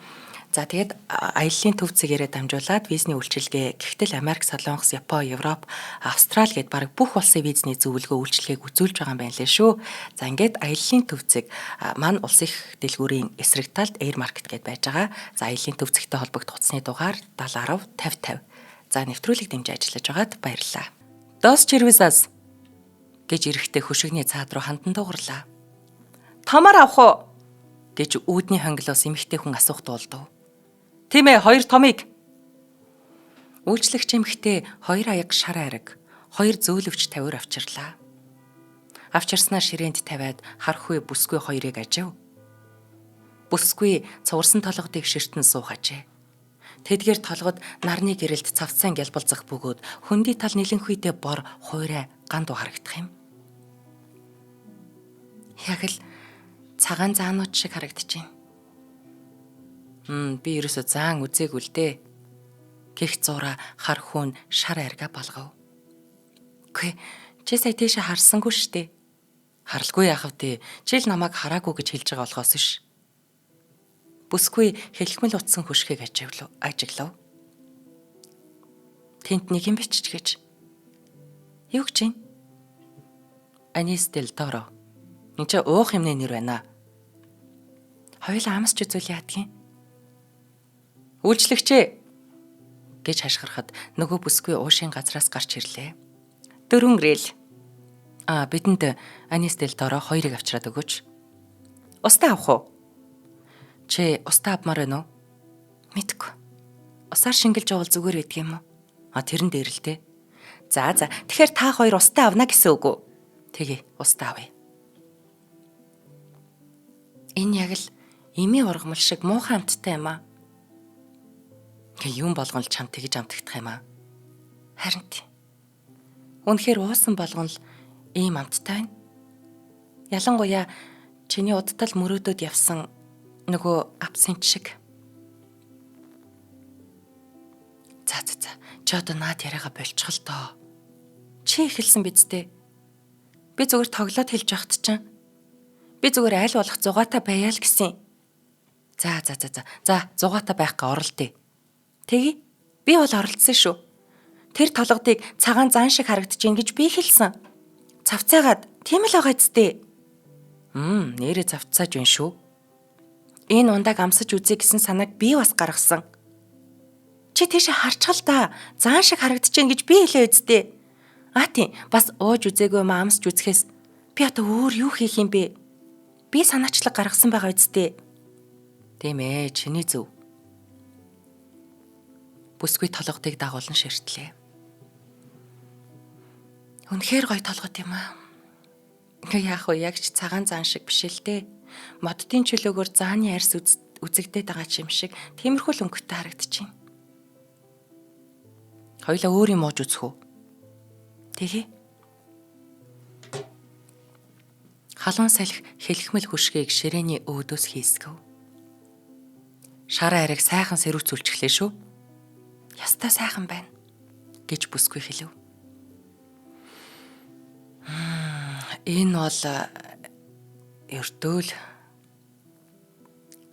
За тэгээд аяллаа төв цэгээрээ дамжуулаад визний үйлчилгээ гэхдээ Америк, Солонгос, Япон, Европ, Австрали гэд бараг бүх улсын визний зөвлөгөө үйлчилгээг үзүүлж байгаа юм байна лээ шүү. За ингээд аяллаа төв цэг маань улс их дэлгүүрийн эсрэг талд Air Market гэд байж байгаа. За аяллаа төв цэгтэй холбогдох утасны дугаар 70 10 50 50. За нэвтрүүлэг дэмжиж ажиллаж байгаад баярлалаа. Dos Cervezas гэж эрэхтэй хөшигний цаад руу хандан дуугарлаа. Томоор авах уу? Гэж үүдний хонгилоос эмэгтэй хүн асуух дуулдав. Тийм ээ, 2 томыг. Үйлчлэгч эмэгтэй 2 аяг шар ариг, 2 зөөлөвч тавиур авчирлаа. Авчирснаа ширээнд тавиад хархуй бүсгүй 2-ыг ажив. Бүсгүй цуврсан толгодыг ширтэн суух ажээ. Тэдгээр толгод нарны гэрэлд цавцсан гялбалзах бөгөөд хөндөй тал нэлэнхүйдээ бор хуйраа ганд харагдах юм. Яг л цагаан заанууд шиг харагдаж байна. Би ерөөсө заан үзээгүй л дээ. Гэх зураа хар хүүн шар арга болгов. Үгүй, чи сая тийшээ харсангүй штэ. Харалгүй яах вэ? Чи л намайг хараагүй гэж хэлж байгаа болохоос ш. Бүсгүй хэлхмэл утсан хөшгийг ажиглав. Тэнт нэг юм бичиж гэж. Юу гэж юм? Анис del Toro. Энд чи уух юмны нэр байна. Хоёулаа амсч үзүүл яадгийн. Үйлчлэгчээ гэж хашгирахад нөгөө бүсгүй уушийн газраас гарч ирлээ. 4 грэл. Бидэнд Анис del Toro 2-ыг авчираад өгөөч. Устаа авах уу? Чи устаа авмаар байна уу? Мэдгүй. Усаар шингэлж явал зүгээр байдаг юм уу? Тэрэн дээр л дээ. За тэгэхээр та 2 устаа авна гэсэн үг үү? Тэгээ, устаа авъя. Энэ яг л эми ургамал шиг муухай амттай юм аа. Юм болгон л чам тэгж амтагдах юм аа. Харин тий. Үнэхээр уусан болгон л ийм амттай байна. Ялангуяа чиний удтал мөрөөдөд явсан нөгөө апсент шиг. За. Чи одоо наад яриагаа болчих л доо. Чи эхэлсэн биз дээ. Би зүгээр тоглоод хэлж явахт чинь. Би зүгээр аль болох зугаатай байя л гэсэн. За. Зугаатай байх га оролдъё. Тэгье. Би бол оролцсон шүү. Тэр толгодыг цагаан зан шиг харагдаж ийн гэж би хэлсэн. Цавцаагаад тийм л байгаа зү. Нэрээ цавцааж байна шүү. Энэ ундааг амсаж үзье гэсэн санааг би бас гаргасан. Чи тийшээ харчхал та. Зан шиг харагдаж ийн гэж би хэлээ үздэй. Тийм. Бас ууж үзээгүй юм амсч үзэхээс би одоо өөр юу хийх юм бэ? Би санаачлаг гаргасан байгаа үздэй. Тийм ээ, чиний зөв. Бүсгүй толгодыг дагуулan ширтлээ. Үнэхээр гоё толгод юм аа. Яах вэ? Яг ч цагаан зан шиг биш л дээ. Моддын чөлөөгөөр зааны арьс үзэгдээд байгаа юм шиг тиймэрхүү л өнгөтэй харагдчихээн. Хоёлаа өөр юм ууж үзэх үү? Тэгээ. Халуун салхи хэлхмэл хөшгийг ширээний өөдөөс хийсгэв. Шар ариг сайхан сэрүүцүүлчихлээ шүү. Ястаа сайхан байна гэж бүсгүй хэлв. Энэ бол ердөөл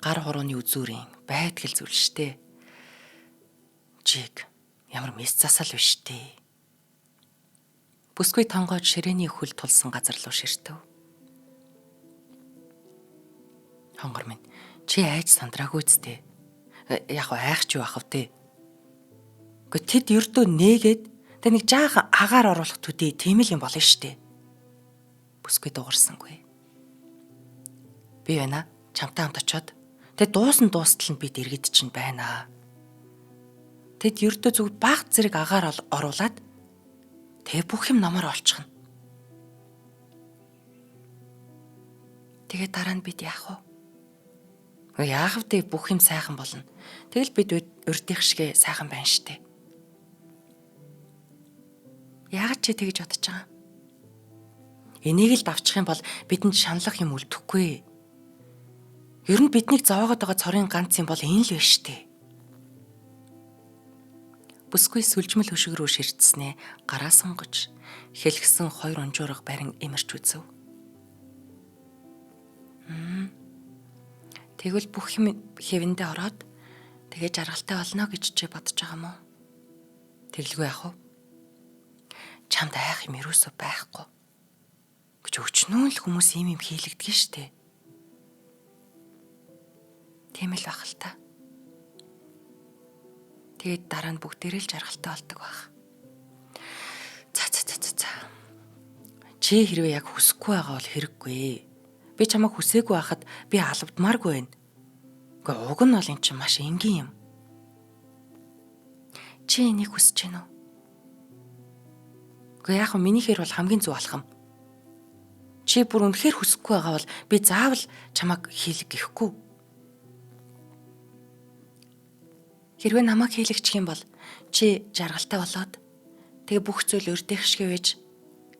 гар хурууны үзүүрийн байдгал зүйл штэ. Жиг ямар мэс засал биш штэ. Бүсгүй тонгоод ширээний хөл тулсан газар руу ширтэв. Хонгор минь чи айж сандраагүй зү. Яг айх ч юу ах вэ? Тэгэд тэд ердөө нээгээд тэг нэг жаахан агаар оруулах төдий тийм л юм болно штэ. Бүсгүй дуугарсангүй. Би байна. Чамтай хамт очоод тэг дуустал нь бид иргэд чинь байна. Тэд ердөө зүг баг зэрэг агаар оруулаад тэг бүх юм намаар олчихно. Тэгээд дараа нь бид яах вэ? Яах вэ? Бүх юм сайхан болно. Тэгэл бид урдих шигэ сайхан байна штэ. Яагаад чи тэгж бодож байгаа? Энийг л давчих юм бол бидэнд шаналлах юм үлдэхгүй. Ер нь биднийг зовоогоод байгаа цорын ганц юм бол энэ л биш штэ. Бүсгүй сүлжмэл хөшиг рүү ширтснээ гараа сонгож хэлгсэн 2 унжуурга барин эмэрч үзв. Тэгвэл бүх юм хэвэндээ ороод тэгээ жаргалтай болно гэж чи бодож байгаа мó? Тэглгүй яах вэ? Чамд айх юм ерөөсөө байхгүй. Гэж өчнөө л хүмүүс юм хийлэгдэг штэ. Тийм л байх л та. Тэгээд дараа нь бүгдээрээ л жаргалтай болдог байх. За. Чи хэрвээ яг хүсэхгүй байгаа бол хэрэггүй. Би чамайг хүсээгүй байхад би алавдмааргүй байна. Гэхдээ уг нь бол эн чинь маш энгийн юм. Чи энийг хүсэж байна уу? Гэхдээ яг минийхэр бол хамгийн зөв болох юм. Чи бүр үнэхээр хүсэхгүй байгаа бол би заавал чамайг хийлэг гэхгүй. Хэрвээ намайг хийлэгчих юм бол чи жаргалтай болоод тэгээ бүх зүйл өрдөх шиг байж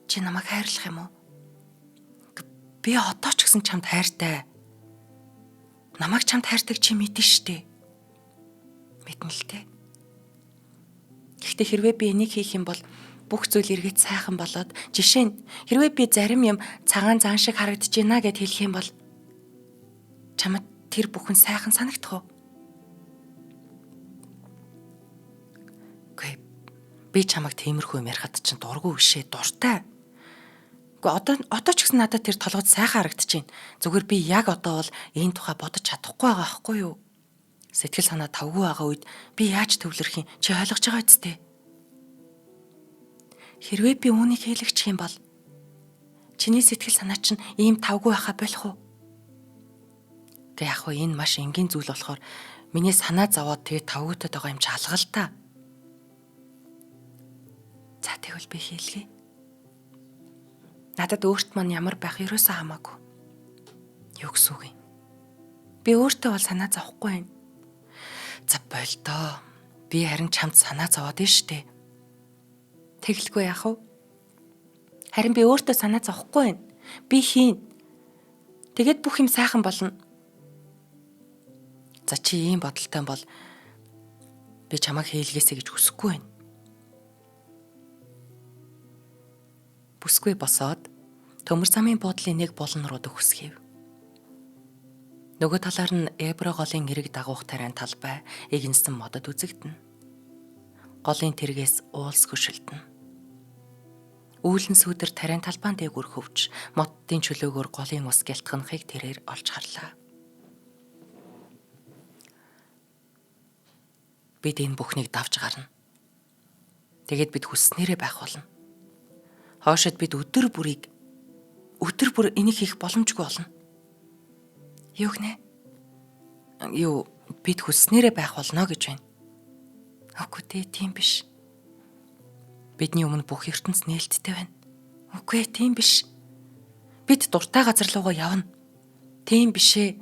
чи намайг хайрлах юм уу? Би одоо ч гэсэн чамд хайртай. Намайг чамд хайртаг чи мэдэн штэ. Мэднэ л те. Гэхдээ хэрвээ би энийг хийх юм бол бүх зүйл эргээд сайхан болоод жишээ нь хэрвээ би зарим юм цагаан зан шиг харагдаж байна гэд хэлэх юм бол чамд тэр бүхэн сайхан санагдах уу? Гүй би чамайг тиймэрхүү юм ярихад чинь дургүй бишээ, дуртай. Гэхдээ одоо ч гэсэн надад тэр толгойд сайхан харагдаж байна. Зүгээр би яг одоо бол энэ тухай бодож чадахгүй байгаа байхгүй юу? Сэтгэл санаа тавгүй байгаа үед би яаж төвлөрөх юм? Чи ойлгож байгаа үсттэй. Хэрвээ би үүнийг хийлэгчих юм бол чиний сэтгэл санаа чинь ийм тавгүй байхаа болох уу? Гэхдээ яг хөө энэ маш энгийн зүйл болохоор миний санаа зовоод тэгээ тавгуутад байгаа юм чи алгал та. За тэгвэл би хийлгэе. Надад өөрт маань ямар байх ерөөсөө хамаагүй. Юу гэсэн үг юм? Би өөртөө бол санаа зовхгүй байна. За болдоо. Би харин чамд санаа зовоод байна штэ. Тэгэлгүй яах вэ? Харин би өөртөө санаа зовхгүй байна. Би хийн. Тэгэд бүх юм сайхан болно. За чи ийм бодолтой бол би чамайг хийлгээсэй гэж хүсэхгүй байна. Бүсгүй босоод төмөр замын буудлын нэг болон руу хүсгэв. Нөгөө талаар нь Эбро голын эрэг дагуух тариан талбай эгэнсэн модод үзэгдэнэ. Голын тэргээс уулс хөшөлдөнө. Үүлэн сүудэр тариан талбаан дээгүүр хөвч моддын чөлөөгөөр голын ус гялтганахыг тэрээр олж харлаа. Бид энэ бүхнийг давж гарна. Тэгээд бид хүсснээрээ байх болно. Хоошид бид өдөр бүр энийг хийх боломжгүй болно. Юу гэнэ? Бид хүсснээрээ байх болно гэж байна. Үгүй тийм биш. Бидний өмнө бүх ертөнц нээлттэй байна. Үгүй тийм биш. Бид дуртай газар руугаа явна. Тийм бишээ.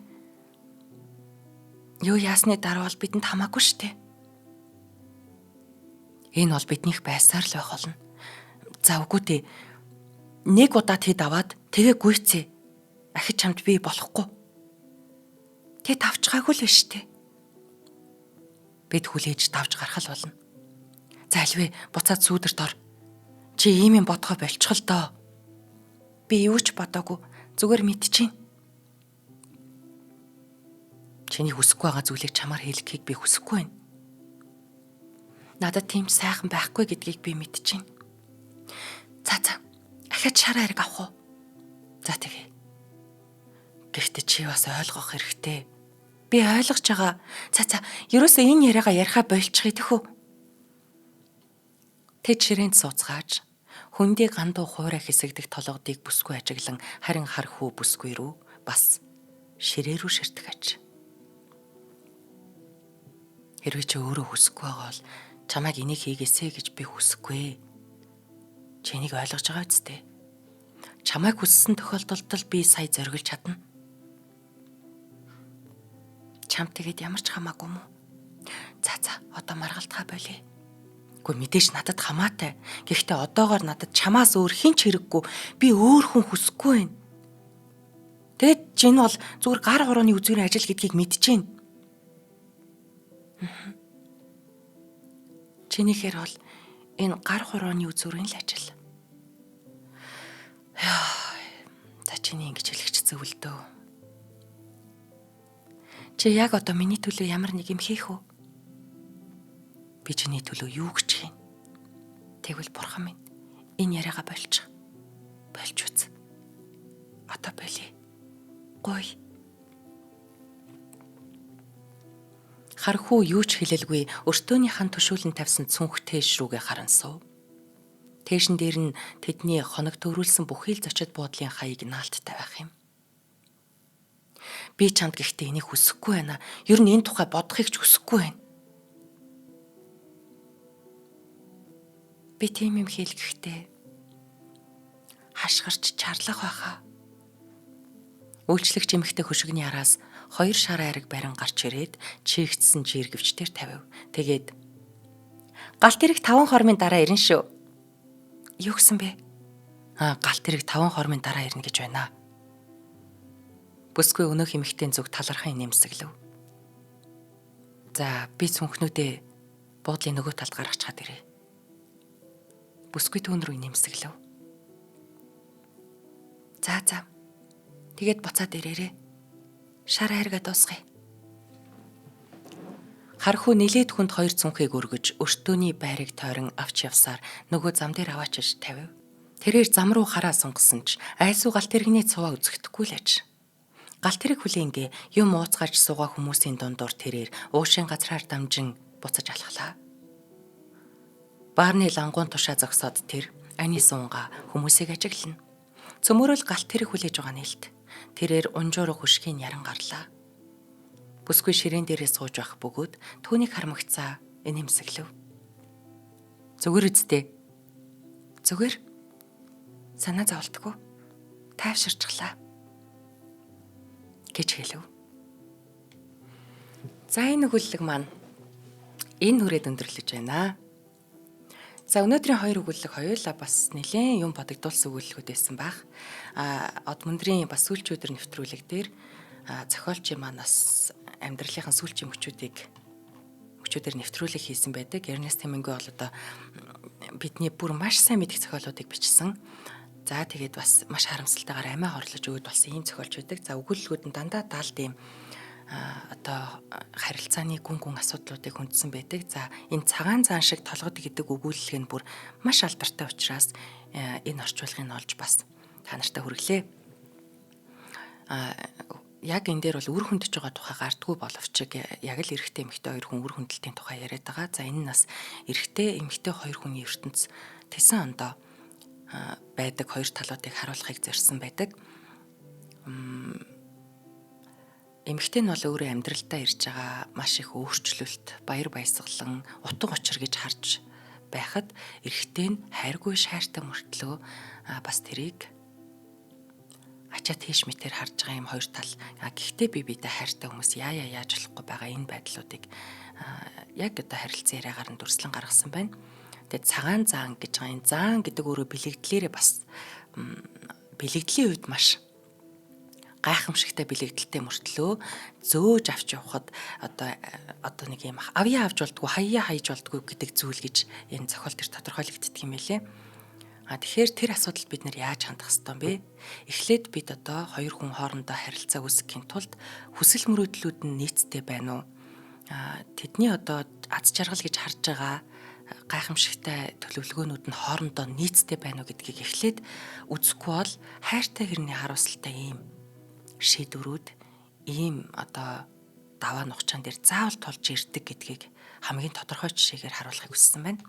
Юу яасны дараа бол бидэнд хамаагүй штэ. Энэ бол биднийх байсаар л байх болно. За үгүй дээ. Нэг удаа тэд аваад тэгээ гүйцээ. Ахиж чамд би болохгүй. Тэд авчгаагүй л биш штэ. Бид хүлээж давж гарах л болно. За альвэ буцаад сүүдэрт ор. Чи ийм юм бодгоо болчихол доо. би юу ч бодоогүй. Зүгээр мэдчихээн. Чиний хүсэхгүй байгаа зүйлийг чамаар хэлэхийг би хүсэхгүй байна. Надад тийм сайхан байхгүй гэдгийг би мэдчихээн. За. Ахаад шар хайрыг авах уу? За тэгээ. Гэхдээ чи бас ойлгох хэрэгтэй. Би ойлгож байгаа. За. Ерөөсөө энэ яриагаа яриахаа болчихъя тэхүү. Тэд ширээнд сууцгааж хүндий гандуу хуурай хэсэгдэх толгодыг бүсгүй ажиглан харин хар хүү бүсгүй рүү бас ширээ рүү ширтгэж. Хэрвээ чи өөрөө хүсэхгүй байгаа бол чамайг энийг хийгээсэй гэж би хүсэхгүй. Чи энийг ойлгож байгаа үсттэй. Чамайг хүссэн тохиолдолд би сая зориглож чадна. Чам тэгээд ямар ч хамаагүй мүү. За одоо маргалтгаа болъё. Гэхдээ мэдээж надад хамаатай. Гэхдээ одоогоор надад чамаас өөр хэн ч хэрэггүй. Би өөр хүн хүсэхгүй байна. Тэгэд чи энэ бол зүгээр гар хорооны үзүүрийн ажил гэдгийг мэдчихээн. Чинийхэр бол энэ гар хорооны үзүүрийн л ажил. За чиний ингэж хэлэх зөв л дөө. Чи яг одоо миний төлөө ямар нэг юм хийх үү? Би чиний төлөө юу гэж хийн? Тэгвэл бурхан минь энэ яриагаа болж үз. Одоо болъё. Гой. Хархуу юу ч хэлэлгүй өртөөний хан төшөөлөн тавьсан цүнх тээш рүүгээ харан суув. Тээшин дээр нь тэдний хоног төрүүлсэн бүхий л зочид буудлын хаяг наалттай байх юм. Би чамд гэхдээ энийг хүсэхгүй байна. Ер нь энэ тухай бодохыг ч хүсэхгүй байна. Би тийм юм хийл гэхдээ хашгирч чарлах байхаа. Үйлчлэгч эмэгтэй хөшигний араас 2 шар айраг барин гарч ирээд чигтсэн жиргэвчээр тавив. Тэгээд галт тэрэг 5 хормын дараа ирнэ шүү. Юу гэсэн бэ? Галт тэрэг 5 хормын дараа ирнэ гэж байна. Бүсгүй өнөөх эмэгтэй зүг талархан нэмсэглэв. За би цүнхнүүдээ буудлын нөгөө талд гаргаж чад ирээ. Бүсгүй түүн рүү нэмсэглэв. За. Тэгээд буцаад ирээрээ. Шар хайргаа дуусгая. Хархуу нилээд хүнд 2 цүнхийг өргөж өртөөний байрыг тойрон авч явсаар нөгөө зам дээр аваачиж тавив. Тэрээр зам руу хараа сунгасан ч айсуу галт тэрэгний цуваа үзэхдэггүй л аж. Галт тэрэг хүлээнгээ юм ууцгаж суугаа хүмүүсийн дундуур тэрээр уушийн газраар дамжин буцаж алхлаа. Баарны лангуун тушаа зогсоод тэр ани суунгаа хүмүүсийг ажиглана. Цөмөрөл галт тэрэг хүлээж байгаа нэлт. Тэрээр унжуурах хөшгийн яран гарлаа. Бүсгүй ширээн дээрээ сууж байх бөгөөд түүнийг хармагцаа инэмсэглэв. Зүгээр үсттэй. Зүгээр. Санаа зовлтгүй. Тайвширчглаа. Гэж хэлв. За энэ өгүүлэг маань энэ хүрээд өндөрлөж байна. За өнөөдрийн 2 өгүүлэг хоёулаа бас нэлээд юм бодогдуулсан өгүүлэлүүд байсан байх. Одмөндрийн бас сүүлчүүдэр нэвтрүүлэг дээр зохиолчийн маань бас амьдралынхаа сүүлчийн мөчүүдээр нэвтрүүлэг хийсэн байдаг. Эрнест Хемингуэй бол одоо бидний бүр маш сайн мэдих зохиолуудыг бичсэн. За тэгээд бас маш харамсалтайгаар амиа хорлож өгöd болсон ийм зохиолч байдаг. За өгүүлэлгүүд нь дандаа даалд ийм одоо харилцааны гүн асуудлуудыг хүндсэн байдаг. За энэ цагаан цаан шиг толгод гэдэг өгүүлэлг нь бүр маш алдартай учраас энэ орчуулгыг нь олж бас та нартай хүргэлээ. Яг энэ дээр бол үр хөндөж байгаа тухай гардггүй боловч яг л эрэгтэй эмэгтэй 2 хүн үр хөндлөлтийн тухай яриад байгаа. За энэ нас эрэгтэй эмэгтэй 2 хүний ертөнц тэсэн ондоо байдаг 2 талуудыг харуулахыг зорьсон байдаг. Эмэгтэй нь бол өөрөө амьдралдаа ирж байгаа маш их өөрчлөлт, баяр баясгалан, утга учир гэж харж байхад эрэгтэй нь хайргүй шаартай мөртлөө бас тэрийг ачаа тийш мэтэр харж байгаа юм 2 тал. Гэхдээ биедээ хайртай хүмүүс яаж болохгүй байгаа энэ байдлуудыг яг одоо харилцан яриагаар нь дүрслэн гаргасан байна. Тэгээд цагаан заан гэж байгаа энэ заан гэдэг өөрөө бэлэгдлээрээ бас бэлэгдлийн үед маш гайхамшигтай бэлэгдэлтэй мөртлөө зөөж авч явахад одоо нэг юм авьяа авч болдгоо хаяа хайж болдгоо гэдэг зүйл гэж энэ зохиол төр тодорхойлогддог юм байлээ. Тэгэхээр тэр асуудалд бид нэр яаж хандах ёстой юм бэ? Эхлээд бид одоо хоёр хүн хоорондоо харилцаа үүсгэхийн тулд хүсэл мөрөөдлүүд нь нийцтэй байна уу? Тэдний одоо аз жаргал гэж харж байгаа гайхамшигтай төлөвлөгөөнүүд нь хоорондоо нийцтэй байна уу гэдгийг эхлээд үзэхгүй бол хайртай хэрний харуулсалтай ийм шийдвэрүүд, ийм одоо даваа нухчаан дээр заавал тулж ирдэг гэдгийг хамгийн тодорхой жишээгээр харуулахыг хүссэн байна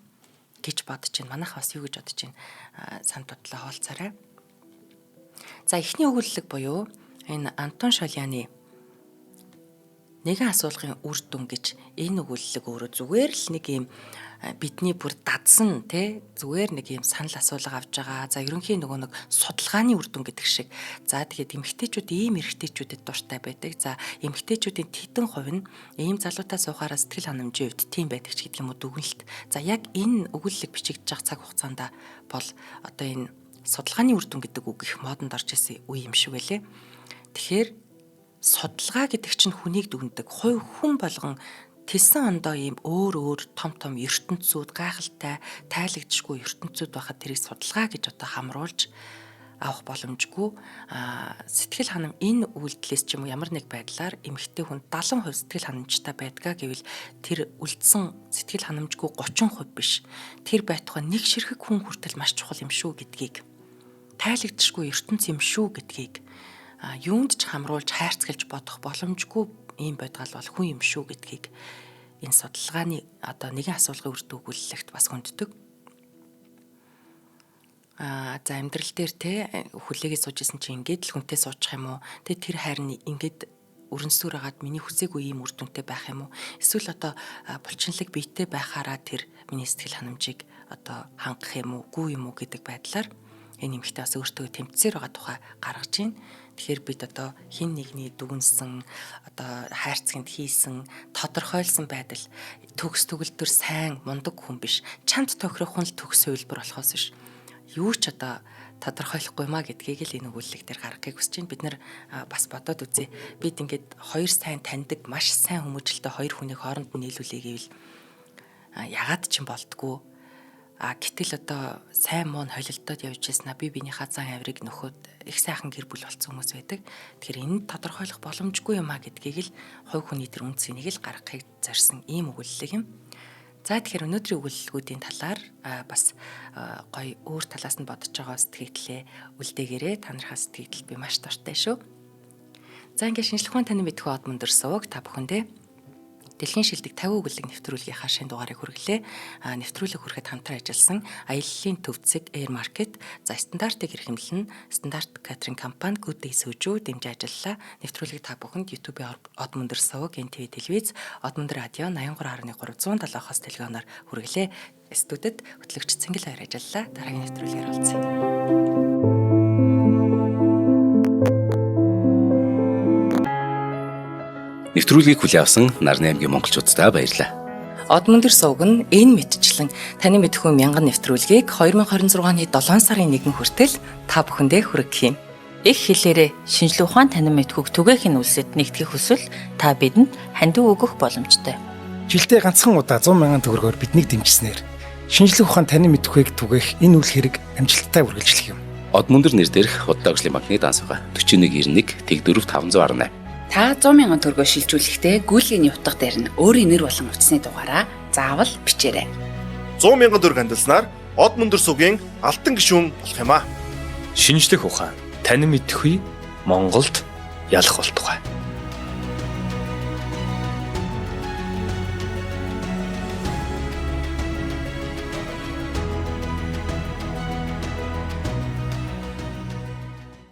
гэж бодож байна. Манайх бас юу гэж бодож байна? Санд бодлоо хаалцаарай. За эхний өгүүлэлэг буюу энэ Антон Шольяны нэгэн асуулгын үр дүн гэж энэ өгүүлэлэг өөрөө зүгээр л нэг юм бидний бүр дадсан зүгээр нэг юм санал асуулга авж байгаа. За ерөнхийн нэг судалгааны үр дүн гэдэг шиг. За тэгээд эмэгтэйчүүд ийм эрэгтэйчүүдэд дуртай байдаг. За эмэгтэйчүүдийн тэдэн хувь нь ийм залуутай суухаараа сэтгэл ханамжийн хувьд тийм байдаг ч гэдэг юм уу дүгнэлт. За яг энэ өгүүлэлэг бичигдэж байгаа цаг хугацаанд бол одоо энэ судалгааны үр дүн гэдэг үг их модонд орж исэн үе юм шиг байлээ. Тэгэхээр судалгаа гэдэг чинь хүнийг дүгнэдэг. Хувь хүн болгон тэсэн ондоо ийм өөр том ертөнцүүд, гайхалтай, тайлагдшгүй ертөнцүүд байхад тэрийг судалгаа гэж одоо хамруулж авах боломжгүй. Сэтгэл ханам энэ үйлдэлээс ч юм уу ямар нэг байдлаар эмэгтэй хүн 70% сэтгэл ханамжтай байдгаа гэвэл тэр үлдсэн сэтгэл ханамжгүй 30% биш. Тэр байтугай нэг ширхэг хүн хүртэл маш чухал юм шүү гэдгийг, тайлагдшгүй ертөнц юм шүү гэдгийг юунд ч хамруулж хайрцгалж бодох боломжгүй ийм байдгаал бол хүн юм шүү гэдгийг энэ судалгааны одоо нэгэн асуулгын үр дүн өгүүлэлт бас хүнддэг. За амьдрал дээр хүлээгээ суужсэн чинь ингээд л хүнтэй суучих юм уу? Тэр хайр нь ингээд өрнөсөр хагаад миний хүсээгүй ийм үр дүнтэй байх юм уу? Эсвэл одоо булчинлаг биетэй байхаараа тэр миний сэтгэл ханамжийг одоо хангах юм уу, гүй юм уу гэдэг байдлаар энэ эмэгтэй бас өөртөө тэмцээр байгаа тухай гаргаж байна. Тэгэхээр бид одоо хин нэгний дүгнсэн одоо хайрцагт хийсэн тодорхойлсон байдал төгс төгөлдөр сайн мундаг хүн биш. Чамд тохирох хүн л төгс хувилбар болохоос биш. Юу ч одоо тодорхойлохгүй маа гэдгийг л энэ өгүүлэлэг дээр гаргахыг хүсэж байна. Бид нар бас бодоод үзье. Бид ингээд хоёр сайн таньдаг, маш сайн хүмүүжлэлтэй хоёр хүнийг хооронд нь нийлүүлээ гэвэл ягаад ч юм болтгоо. Гэтэл одоо сайн муу холилдоод явж яснаа би биенийхээ зан авирыг нөхөд их сайхан гэр бүл болсон хүмүүс байдаг. Тэгэхээр энэ тодорхойлох боломжгүй юм а гэдгийг л хувь хүний тэр үндсэнийг л гаргахыг зорьсон ийм өгүүлэлэг юм. За тэгэхээр өнөөдрийн өгүүлэлгүүдийн талаар бас гоё өөр талаас нь бодож байгаа сэтгэлээ үлдээгээрээ та нархаа сэтгэл би маш дуртай шүү. За ингээд шинжлэх ухааны танин мэдхүү од мөндөр суваг та бүхэндээ дэлхийн шилдэг 50 өгүүлэг нэвтрүүлгийнхаа шинэ дугаарыг хүргэлээ. Нэвтрүүлэг хүрэхэд хамтран ажилласан аяллалын төвцөг Air Market, за стандартыг эрхэмлэн стандарт катеринг компани Good Day Сүүжүү дэмжиж ажиллалаа. Нэвтрүүлгийг та бүхэнд YouTube-ийн од мөндөр суваг, NTV телевиз, од мөндөр радио 83.3 170-аас телегоноор хүргэлээ. Студид хөтлөгч Цэнгэл баяр ажиллалаа. Дараагийн нэвтрүүлгээр уулзъя. Нэвтрүүлгийг хүлээн авсан Нарны аймгийн монголчуудаа баярлалаа. Од мөндөр суваг нь энэ мэдчлэн таны мэдхүү мянган нэвтрүүлгийг 2026 оны 7 сарын 1 хүртэл та бүхэндээ хүргэх юм. Их хэлээрээ шинжлэх ухааны танин мэдхүүг түгээхийн үлсэд нэгтгэх хүсвэл та бидэнд хандив өгөх боломжтой. Жилдээ ганцхан удаа 100,000 төгрөгөөр биднийг дэмжснээр шинжлэх ухааны танин мэдхүйг түгээх энэ үйл хэрэг амжилттай үргэлжлэх юм. Од мөндөр нэр дээрх Худалдаа агшлын банкны дансгаа 4191 Тэг 4518. Та 100,000 төгрөгөөр шилжүүлэхдээ гүйлгээний утга дээр нь өөрийн нэр болон утасны дугаараа заавал бичээрэй. 100,000 төгрөг хандалснаар Од мөндөр сувгийн алтан гишүүн болох юм а. Шинжлэх ухаан танин мэдхгүй Монголд ялах болтугай.